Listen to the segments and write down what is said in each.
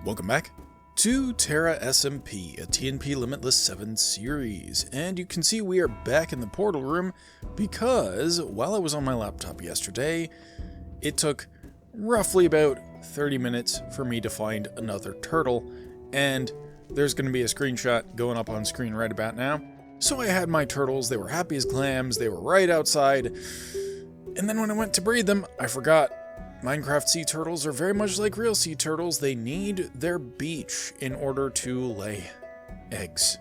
Welcome back to TEYARA SMP, a TNP Limitless 7 series, and you can see we are back in the portal room because while I was on my laptop yesterday, it took roughly about 30 minutes for me to find another turtle, and there's going to be a screenshot going up on screen right about now. So I had my turtles, they were happy as clams, they were right outside, and then when I went to breed them, I forgot. Minecraft sea turtles are very much like real sea turtles. They need their beach in order to lay eggs.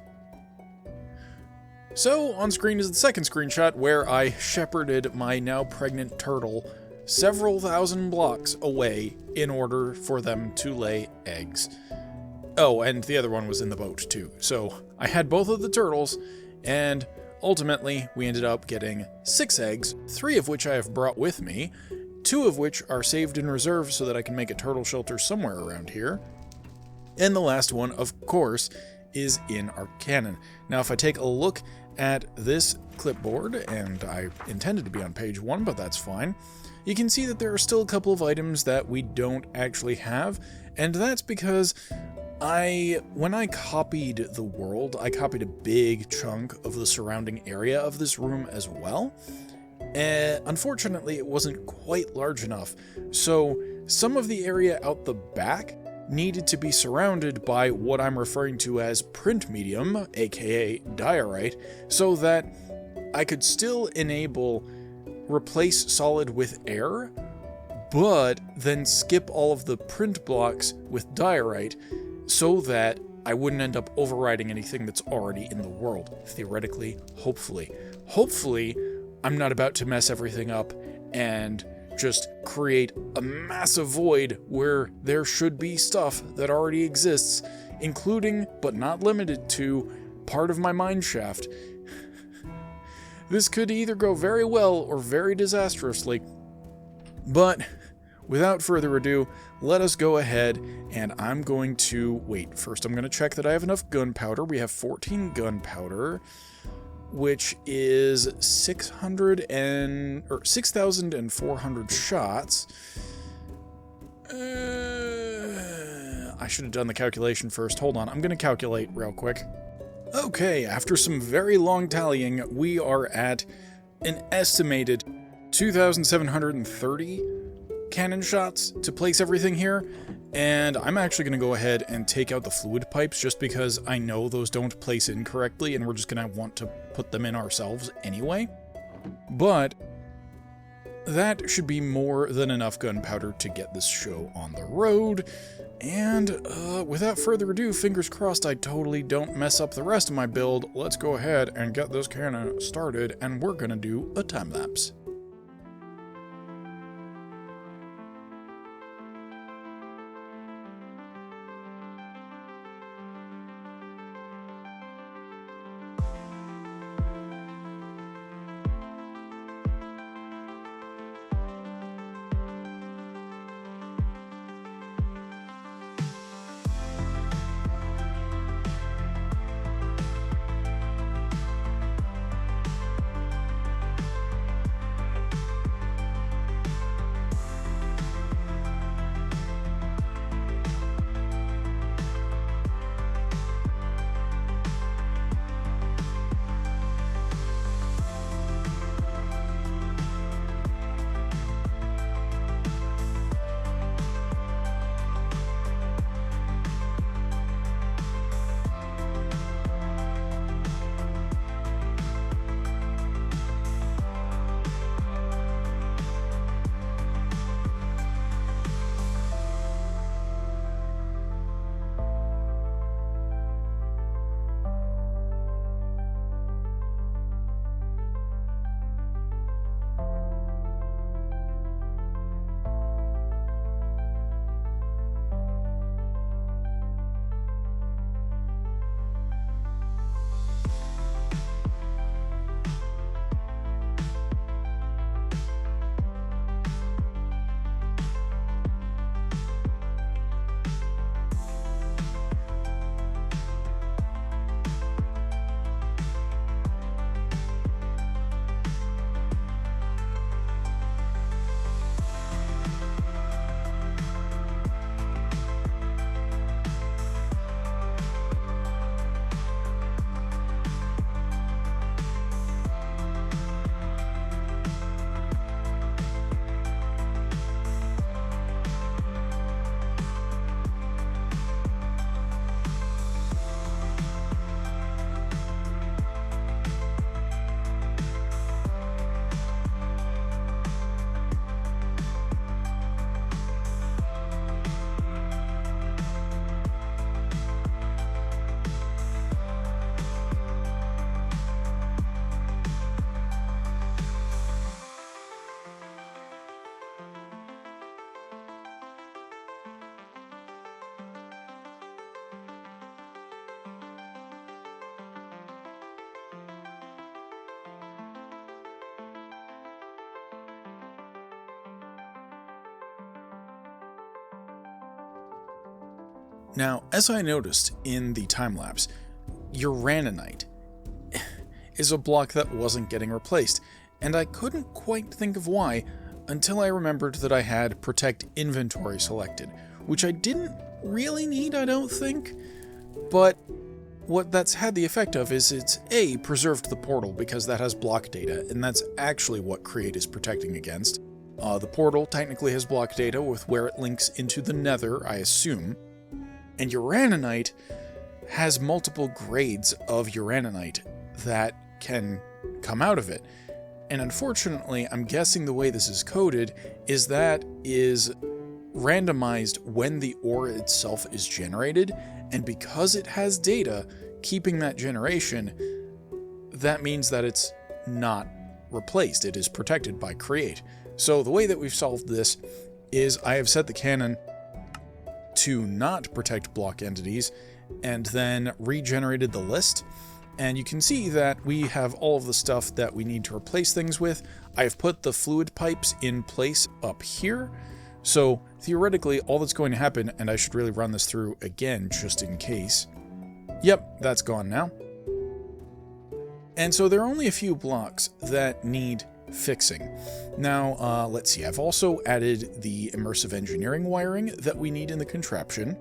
So on screen is the second screenshot where I shepherded my now pregnant turtle several thousand blocks away in order for them to lay eggs. Oh, and the other one was in the boat too. So I had both of the turtles, and ultimately we ended up getting 6 eggs, 3 of which I have brought with me, 2 of which are saved in reserve so that I can make a turtle shelter somewhere around here. And the last one, of course, is in our cannon. Now, if I take a look at this clipboard, and I intended to be on page 1, but that's fine, you can see that there are still a couple of items that we don't actually have, and that's because when I copied the world, I copied a big chunk of the surrounding area of this room as well. Unfortunately, it wasn't quite large enough, so some of the area out the back needed to be surrounded by what I'm referring to as print medium, aka diorite, so that I could still enable replace solid with air, but then skip all of the print blocks with diorite so that I wouldn't end up overriding anything that's already in the world, theoretically, hopefully. Hopefully, I'm not about to mess everything up and just create a massive void where there should be stuff that already exists, including, but not limited to, part of my mine shaft. This could either go very well or very disastrously, but without further ado, let us go ahead and I'm going to wait. First, I'm going to check that I have enough gunpowder. We have 14 gunpowder, which is 6,400 shots. I should have done the calculation first. Hold on, I'm going to calculate real quick. Okay, after some very long tallying, we are at an estimated 2,730 cannon shots to place everything here, and I'm actually going to go ahead and take out the fluid pipes just because I know those don't place in correctly and we're just going to want to put them in ourselves anyway. But that should be more than enough gunpowder to get this show on the road, and without further ado, fingers crossed I totally don't mess up the rest of my build, let's go ahead and get this cannon started, and we're going to do a time lapse. Now, as I noticed in the time-lapse, uraninite is a block that wasn't getting replaced, and I couldn't quite think of why until I remembered that I had Protect Inventory selected, which I didn't really need, I don't think, but what that's had the effect of is it's A, preserved the portal because that has block data, and that's actually what Create is protecting against. The portal technically has block data with where it links into the Nether, I assume, and uraninite has multiple grades of uraninite that can come out of it. And unfortunately, I'm guessing the way this is coded is that is randomized when the ore itself is generated, and because it has data keeping that generation, that means that it's not replaced. It is protected by Create. So the way that we've solved this is I have set the cannon to not protect block entities and then regenerated the list. And you can see that we have all of the stuff that we need to replace things with. I've put the fluid pipes in place up here. So theoretically, all that's going to happen, and I should really run this through again just in case. Yep, that's gone now. And so there are only a few blocks that need fixing. Now, let's see, I've also added the immersive engineering wiring that we need in the contraption.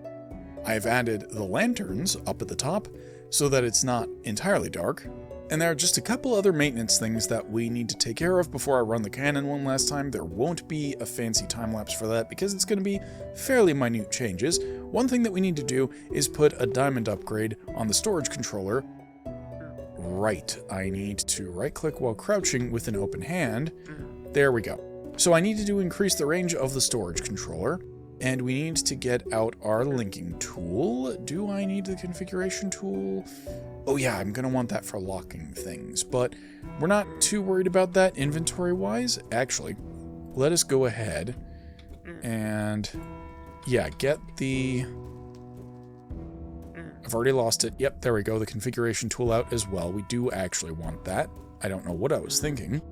I've added the lanterns up at the top so that it's not entirely dark. And there are just a couple other maintenance things that we need to take care of before I run the cannon one last time. There won't be a fancy time-lapse for that because it's going to be fairly minute changes. One thing that we need to do is put a diamond upgrade on the storage controller. Right, I need to right-click while crouching with an open hand. There we go. So I need to increase the range of the storage controller, and we need to get out our linking tool. Do I need the configuration tool? Oh yeah, I'm going to want that for locking things, but we're not too worried about that inventory-wise. Actually, let us go ahead and, yeah, get the... I've already lost it. Yep, there we go, the configuration tool out as well. We do actually want that. I don't know what I was thinking.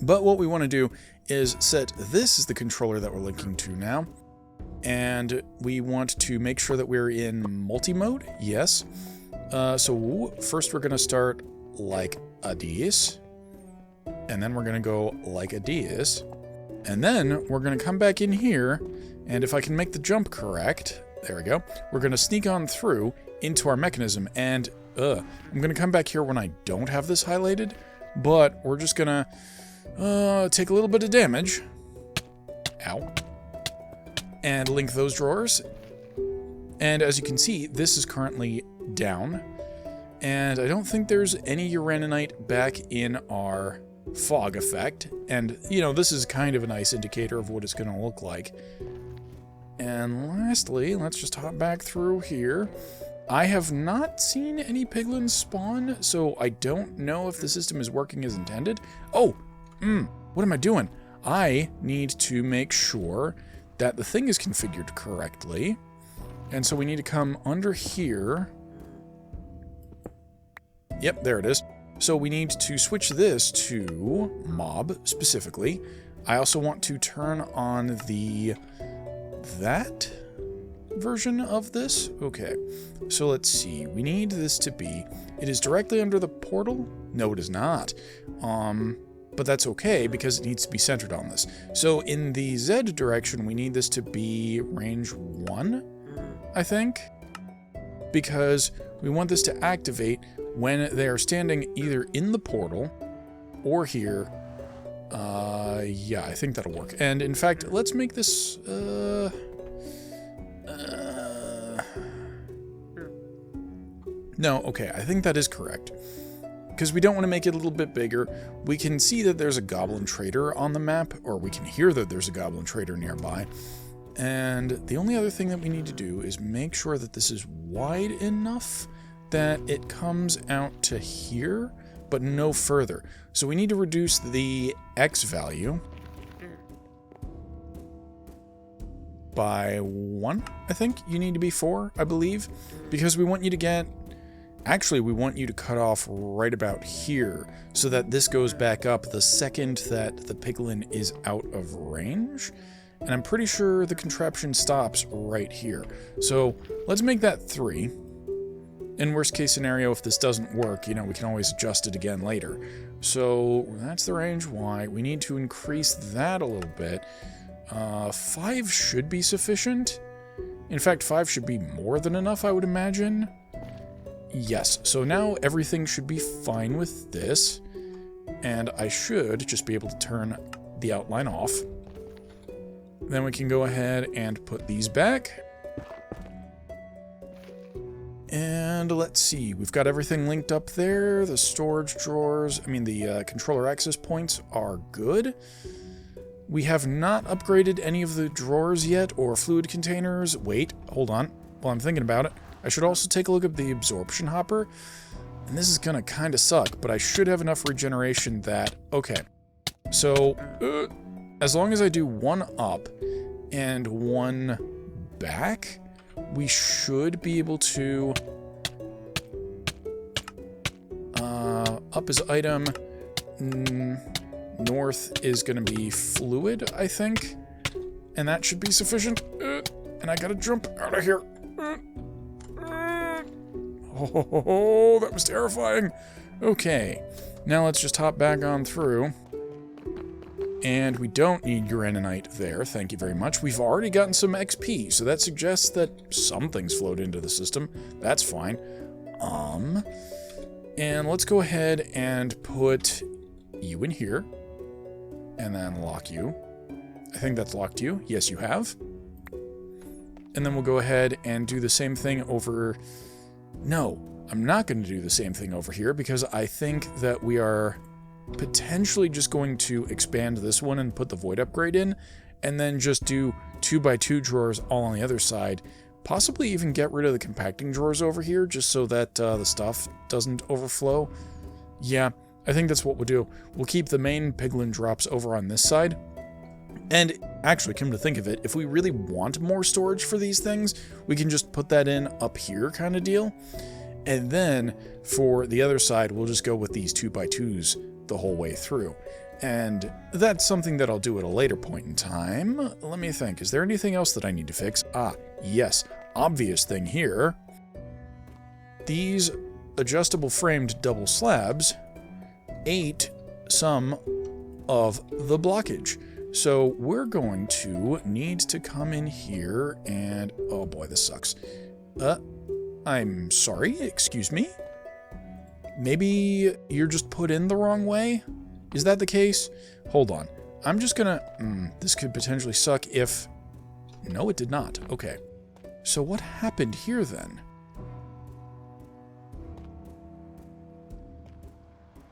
But what we want to do is set this as the controller that we're linking to now. And we want to make sure that we're in multi-mode. Yes. So first we're going to start like a this. And then we're going to go like a this. And then we're going to come back in here. And if I can make the jump correct, there we go. We're going to sneak on through into our mechanism. And I'm going to come back here when I don't have this highlighted. But we're just going to take a little bit of damage. Ow. And link those drawers. And as you can see, this is currently down. And I don't think there's any uraninite back in our fog effect. And, you know, this is kind of a nice indicator of what it's going to look like. And lastly, let's just hop back through here. I have not seen any piglins spawn, so I don't know if the system is working as intended. Oh, what am I doing? I need to make sure that the thing is configured correctly. And so we need to come under here. Yep, there it is. So we need to switch this to mob specifically. I also want to turn on that version of this. Okay, so let's see. We need this to be, it is directly under the portal? No, it is not. But that's okay because it needs to be centered on this. So in the Z direction, we need this to be range 1, I think, because we want this to activate when they are standing either in the portal or here. Yeah, I think that'll work. And in fact, let's make this, no, okay, I think that is correct. Because we don't want to make it a little bit bigger. We can see that there's a goblin trader on the map, or we can hear that there's a goblin trader nearby. And the only other thing that we need to do is make sure that this is wide enough that it comes out to here, but no further. So we need to reduce the X value by 1, I think. You need to be 4, I believe, because we want you to get... Actually, we want you to cut off right about here so that this goes back up the second that the piglin is out of range. And I'm pretty sure the contraption stops right here. So let's make that 3. In worst case scenario, if this doesn't work, we can always adjust it again later. So that's the range Y. We need to increase that a little bit. 5 should be sufficient. In fact, 5 should be more than enough, I would imagine. Yes, so now everything should be fine with this. And I should just be able to turn the outline off. Then we can go ahead and put these back. And let's see, we've got everything linked up there. The storage drawers, the controller access points are good. We have not upgraded any of the drawers yet, or fluid containers. Wait, hold on. While I'm thinking about it, I should also take a look at the absorption hopper. And this is gonna kind of suck, but I should have enough regeneration that... Okay, so as long as I do 1 up and 1 back, we should be able to... up is item... north is going to be fluid, I think. And that should be sufficient. And I gotta jump out of here. Oh, that was terrifying. Okay, now let's just hop back on through. And we don't need uraninite there, thank you very much. We've already gotten some XP, so that suggests that something's flowed into the system. That's fine. And let's go ahead and put you in here. And then lock you. I think that's locked you. Yes, you have. And then we'll go ahead and do the same thing over... No, I'm not going to do the same thing over here because I think that we are potentially just going to expand this one and put the void upgrade in, and then just do 2x2 drawers all on the other side. Possibly even get rid of the compacting drawers over here just so that the stuff doesn't overflow. Yeah, I think that's what we'll do. We'll keep the main piglin drops over on this side. And actually, come to think of it, if we really want more storage for these things, we can just put that in up here kind of deal. And then for the other side, we'll just go with these 2x2s the whole way through. And that's something that I'll do at a later point in time. Let me think, is there anything else that I need to fix? Ah, yes, obvious thing here. These adjustable framed double slabs ate some of the blockage. So we're going to need to come in here and... Oh boy, this sucks. I'm sorry, excuse me? Maybe you're just put in the wrong way? Is that the case? Hold on. I'm just gonna... this could potentially suck if... No, it did not. Okay. So what happened here then?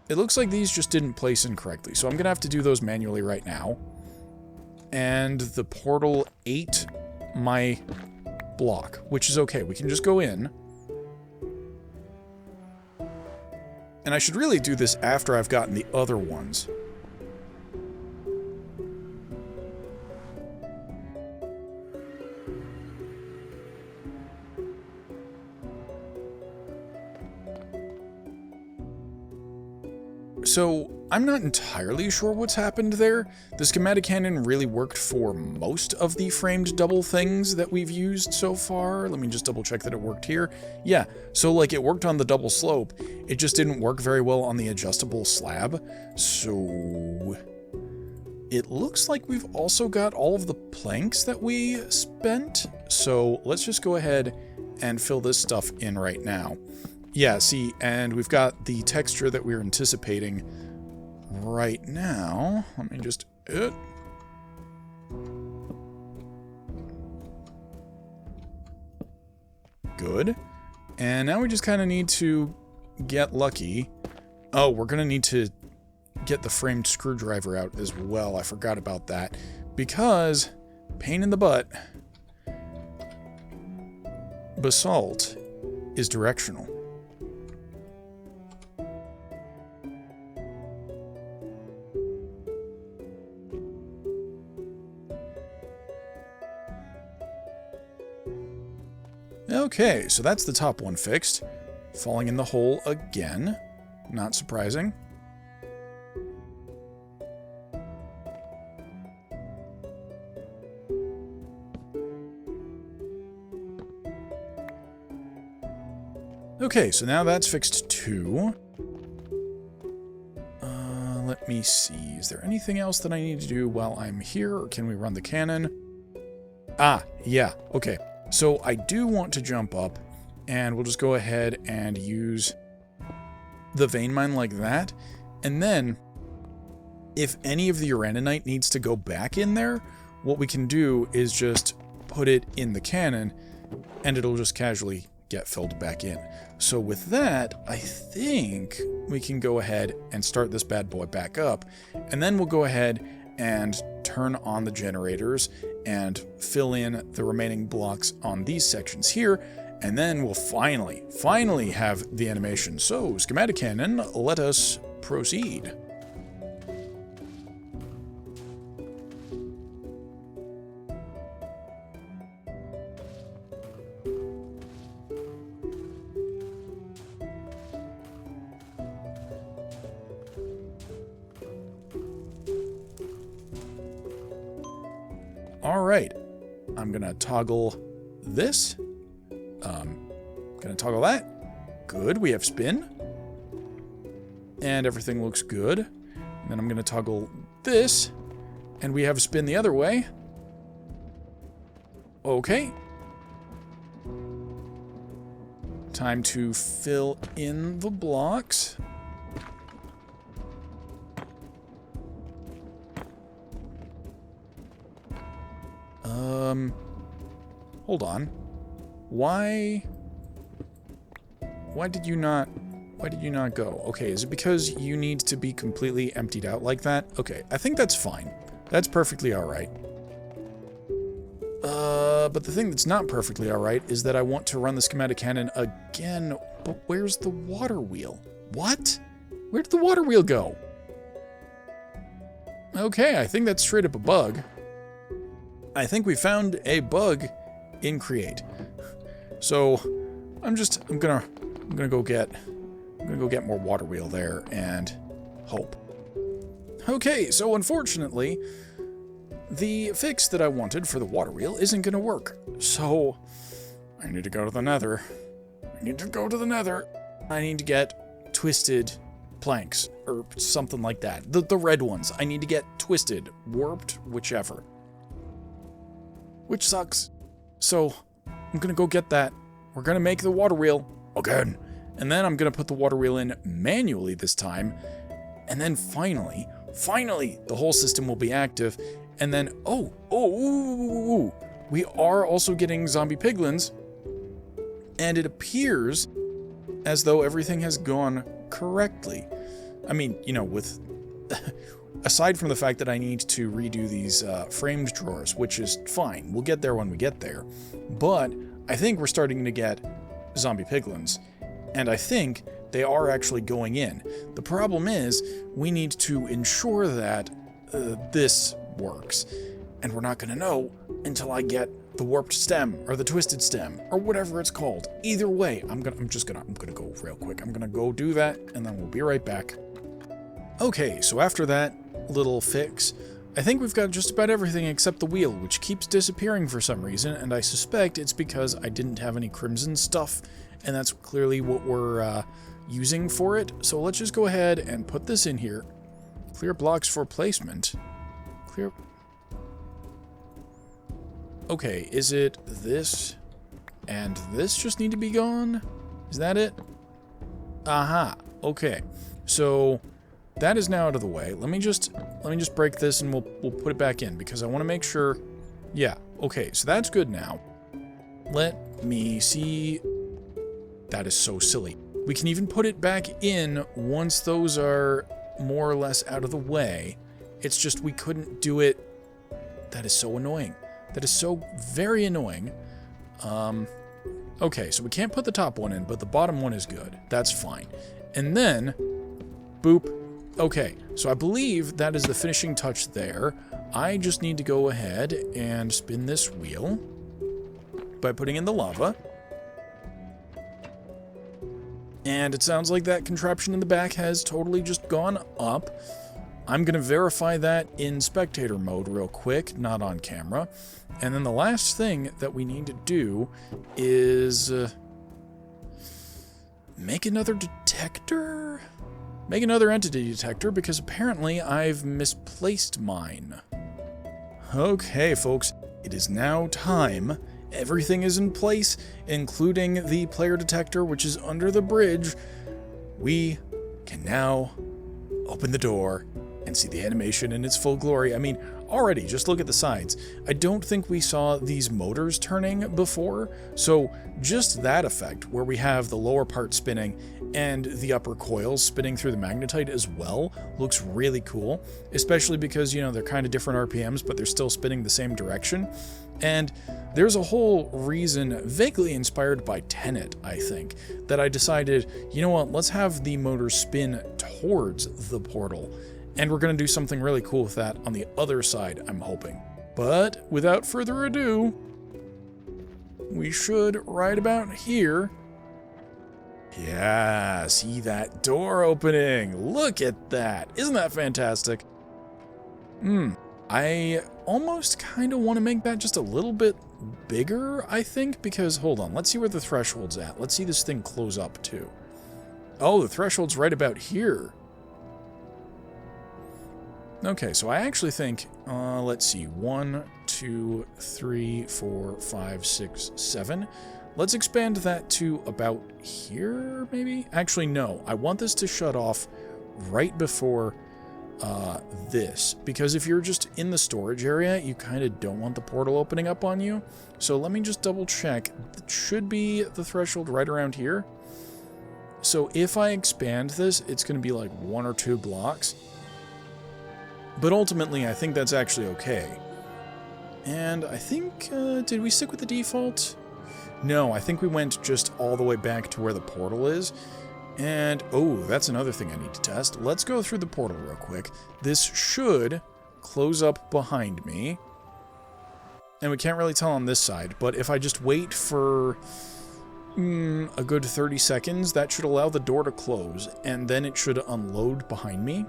It looks like these just didn't place in correctly, so I'm gonna have to do those manually right now. And the portal ate my block, which is okay. We can just go in. And I should really do this after I've gotten the other ones. So, I'm not entirely sure what's happened there. The schematic cannon really worked for most of the framed double things that we've used so far. Let me just double check that it worked here. Yeah, so like it worked on the double slope. It just didn't work very well on the adjustable slab. So... it looks like we've also got all of the planks that we spent. So let's just go ahead and fill this stuff in right now. Yeah, see, and we've got the texture that we're anticipating right now. Let me just... Good. And now we just kind of need to get lucky. Oh, we're going to need to get the framed screwdriver out as well. I forgot about that. Because, pain in the butt, basalt is directional. Okay, so that's the top one fixed. Falling in the hole again. Not surprising. Okay, so now that's fixed too. Let me see. Is there anything else that I need to do while I'm here, or can we run the cannon? Ah, yeah, okay. So I do want to jump up, and we'll just go ahead and use the vein mine like that. And then, if any of the uraninite needs to go back in there, what we can do is just put it in the cannon, and it'll just casually get filled back in. So with that, I think we can go ahead and start this bad boy back up, and then we'll go ahead and turn on the generators and fill in the remaining blocks on these sections here, and then we'll finally have the animation. So, schematic cannon, let us proceed. Alright, I'm gonna toggle this. Gonna toggle that. Good, we have spin. And everything looks good. And then I'm gonna toggle this. And we have spin the other way. Okay. Time to fill in the blocks. Hold on. Why did you not go? Okay, is it because you need to be completely emptied out like that? Okay, I think that's fine. That's perfectly alright. But the thing that's not perfectly alright is that I want to run the schematic cannon again, but where's the water wheel? What? Where did the water wheel go? Okay, I think that's straight up a bug. I think we found a bug in Create. So I'm gonna go get more water wheel there and hope. Okay, so unfortunately, the fix that I wanted for the water wheel isn't gonna work. So I need to go to the nether. I need to get twisted planks or something like that. The red ones. I need to get twisted, warped, whichever. Which sucks. So I'm gonna go get that. We're gonna make the water wheel again. And then I'm gonna put the water wheel in manually this time. And then finally, the whole system will be active. And then, we are also getting zombie piglins. And it appears as though everything has gone correctly. I mean, you know, with... aside from the fact that I need to redo these framed drawers, which is fine. We'll get there when we get there. But I think we're starting to get zombie piglins. And I think they are actually going in. The problem is, we need to ensure that this works. And we're not going to know until I get the warped stem, or the twisted stem, or whatever it's called. Either way, I'm gonna go real quick. I'm gonna go do that, and then we'll be right back. Okay, so after that little fix, I think we've got just about everything except the wheel, which keeps disappearing for some reason, and I suspect it's because I didn't have any crimson stuff, and that's clearly what we're using for it. So let's just go ahead and put this in here. Clear blocks for placement. Clear... Okay, is it this and this just need to be gone? Is that it? Aha, okay. So... that is now out of the way. Let me just break this and we'll put it back in because I want to make sure. Yeah, okay, so that's good now. Let me see. That is so silly. We can even put it back in once those are more or less out of the way. It's just we couldn't do it. That is so annoying. That is so very annoying. Okay, so we can't put the top one in, but the bottom one is good. That's fine. And then, boop. Okay, so I believe that is the finishing touch there. I just need to go ahead and spin this wheel by putting in the lava. And it sounds like that contraption in the back has totally just gone up. I'm going to verify that in spectator mode real quick, not on camera. And then the last thing that we need to do is... make another detector? Make another entity detector, because apparently I've misplaced mine. Okay, folks, it is now time. Everything is in place, including the player detector, which is under the bridge. We can now open the door and see the animation in its full glory. I mean, already, just look at the sides. I don't think we saw these motors turning before, so just that effect, where we have the lower part spinning and the upper coils spinning through the magnetite as well, looks really cool, especially because, you know, they're kind of different RPMs, but they're still spinning the same direction. And there's a whole reason, vaguely inspired by Tenet, I think, that I decided, you know what, let's have the motor spin towards the portal. And we're going to do something really cool with that on the other side, I'm hoping. But without further ado, we should right about here. Yeah, see that door opening. Look at that. Isn't that fantastic? I almost kind of want to make that just a little bit bigger, I think, because, hold on, let's see where the threshold's at. Let's see this thing close up, too. Oh, the threshold's right about here. Okay, so I actually think, let's see, 1, 2, 3, 4, 5, 6, 7. Let's expand that to about here, maybe? Actually, no, I want this to shut off right before this, because if you're just in the storage area, you kind of don't want the portal opening up on you. So let me just double check. It should be the threshold right around here. So if I expand this, it's going to be like 1 or 2 blocks. But ultimately, I think that's actually okay. And I think, did we stick with the default? No, I think we went just all the way back to where the portal is. And, oh, that's another thing I need to test. Let's go through the portal real quick. This should close up behind me. And we can't really tell on this side, but if I just wait for a good 30 seconds, that should allow the door to close, and then it should unload behind me.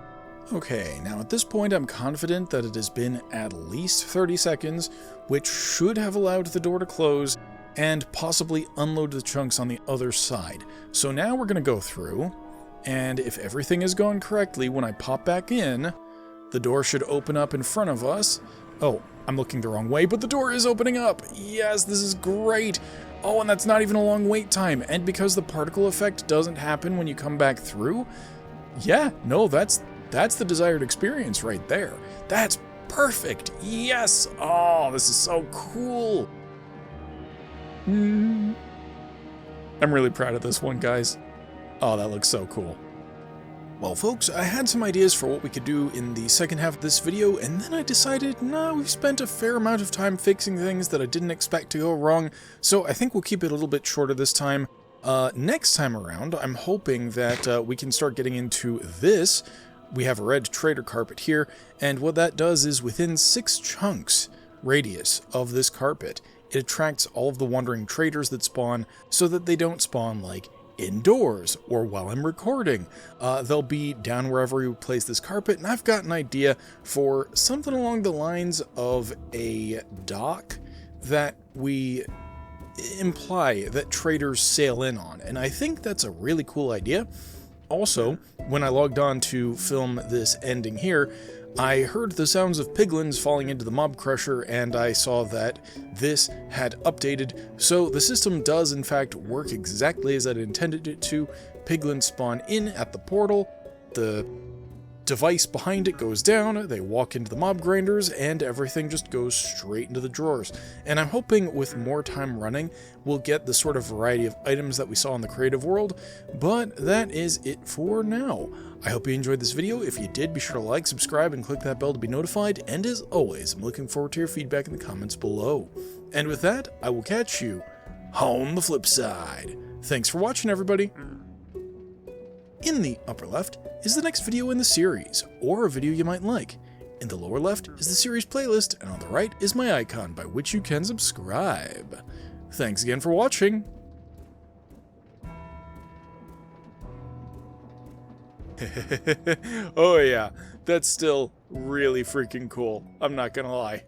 Okay, now at this point I'm confident that it has been at least 30 seconds, which should have allowed the door to close and possibly unload the chunks on the other side. So now we're going to go through, and if everything is going correctly, when I pop back in, the door should open up in front of us. Oh, I'm looking the wrong way, but the door is opening up! Yes, this is great! Oh, and that's not even a long wait time, and because the particle effect doesn't happen when you come back through, yeah, no, that's the desired experience right there. That's perfect! Yes! Oh, this is so cool! I'm really proud of this one, guys. Oh, that looks so cool. Well, folks, I had some ideas for what we could do in the second half of this video, and then I decided, nah, we've spent a fair amount of time fixing things that I didn't expect to go wrong, so I think we'll keep it a little bit shorter this time. Next time around, I'm hoping that we can start getting into this. We have a red trader carpet here, and what that does is within 6 chunks radius of this carpet, it attracts all of the wandering traders that spawn so that they don't spawn, like, indoors or while I'm recording. They'll be down wherever we place this carpet, and I've got an idea for something along the lines of a dock that we imply that traders sail in on, and I think that's a really cool idea. Also, when I logged on to film this ending here, I heard the sounds of piglins falling into the mob crusher, and I saw that this had updated, so the system does in fact work exactly as I'd intended it to. Piglins spawn in at the portal, the device behind it goes down, they walk into the mob grinders, and everything just goes straight into the drawers. And I'm hoping with more time running, we'll get the sort of variety of items that we saw in the creative world, but that is it for now. I hope you enjoyed this video. If you did, be sure to like, subscribe, and click that bell to be notified, and as always, I'm looking forward to your feedback in the comments below. And with that, I will catch you on the flip side. Thanks for watching, everybody! In the upper left is the next video in the series, or a video you might like. In the lower left is the series playlist, and on the right is my icon by which you can subscribe. Thanks again for watching! Oh yeah, that's still really freaking cool, I'm not gonna lie.